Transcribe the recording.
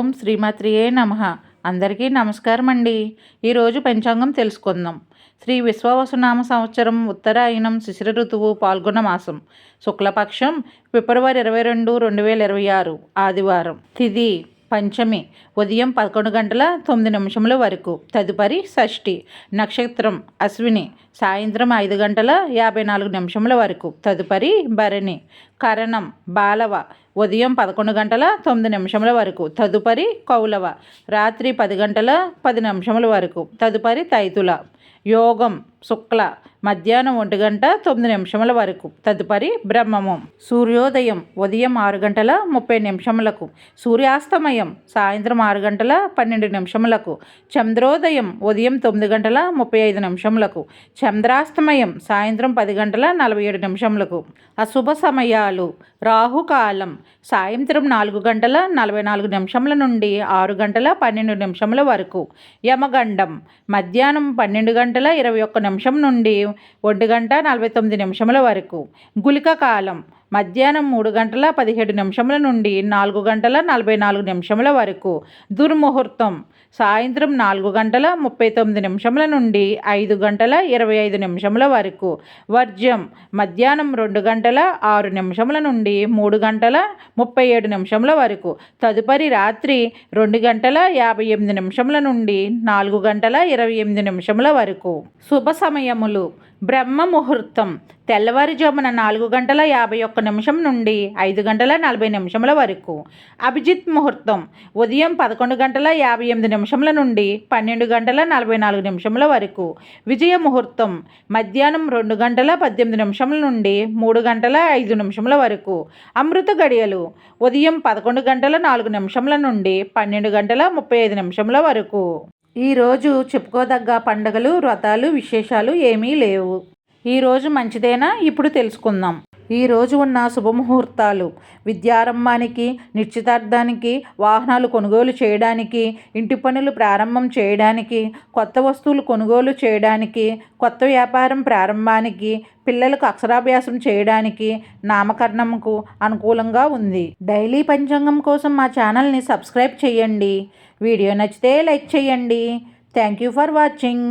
ఓం శ్రీమాత్రియే నమః. అందరికీ నమస్కారం అండి. ఈరోజు పంచాంగం తెలుసుకుందాం. శ్రీ విశ్వావసునామ సంవత్సరం ఉత్తరాయణం శిశిర ఋతువు పాల్గొన మాసం శుక్లపక్షం ఫిబ్రవరి 22, 2026 ఆదివారం. తిథి పంచమి ఉదయం 11:09 వరకు. తదుపరి షష్ఠి. నక్షత్రం అశ్విని సాయంత్రం 5:54 వరకు. తదుపరి భరణి. కరణం బాలవ ఉదయం 11:09 వరకు. తదుపరి కౌలవ రాత్రి 10:10 వరకు. తదుపరి తైతుల. యోగం శుక్ల మధ్యాహ్నం 1:09 వరకు. తదుపరి బ్రహ్మము. సూర్యోదయం ఉదయం 6:30 సూర్యాస్తమయం సాయంత్రం 6:12 చంద్రోదయం ఉదయం 9:35 చంద్రాస్తమయం సాయంత్రం 10:47 అశుభ సమయాలు. రాహుకాలం సాయంత్రం 4:44 నుండి 6:12 వరకు. యమగండం మధ్యాహ్నం 12:21 నుండి 1:49 వరకు. గుళిక కాలం మధ్యాహ్నం 3:17 నుండి 4:44 వరకు. దుర్ముహూర్తం సాయంత్రం 4:39 నుండి 5:25 వరకు. వర్జ్యం మధ్యాహ్నం 2:06 నుండి 3:37 వరకు. తదుపరి రాత్రి 2:58 నుండి 4:28 వరకు. శుభ సమయములు. బ్రహ్మ ముహూర్తం తెల్లవారుజామున 4:51 నుండి 5:40 వరకు. అభిజిత్ ముహూర్తం ఉదయం 11:58 నుండి 12:44 వరకు. విజయ ముహూర్తం మధ్యాహ్నం 2:18 నుండి 3:05 వరకు. అమృత గడియలు ఉదయం 11:04 నుండి 12:35 వరకు. ఈరోజు చెప్పుకోదగ్గ పండుగలు, వ్రతాలు, విశేషాలు ఏమీ లేవు. ఈరోజు మంచిదేనా? ఇప్పుడు తెలుసుకుందాం. ఈరోజు ఉన్న శుభముహూర్తాలు: విద్యారంభానికి, నిశ్చితార్థానికి, వాహనాలు కొనుగోలు చేయడానికి, ఇంటి పనులు ప్రారంభం చేయడానికి, కొత్త వస్తువులు కొనుగోలు చేయడానికి, కొత్త వ్యాపారం ప్రారంభానికి, పిల్లలకు అక్షరాభ్యాసం చేయడానికి, నామకరణంకు అనుకూలంగా ఉంది. డైలీ పంచాంగం కోసం మా ఛానల్ని సబ్స్క్రైబ్ చేయండి. వీడియో నచ్చితే లైక్ చేయండి. Thank you for watching.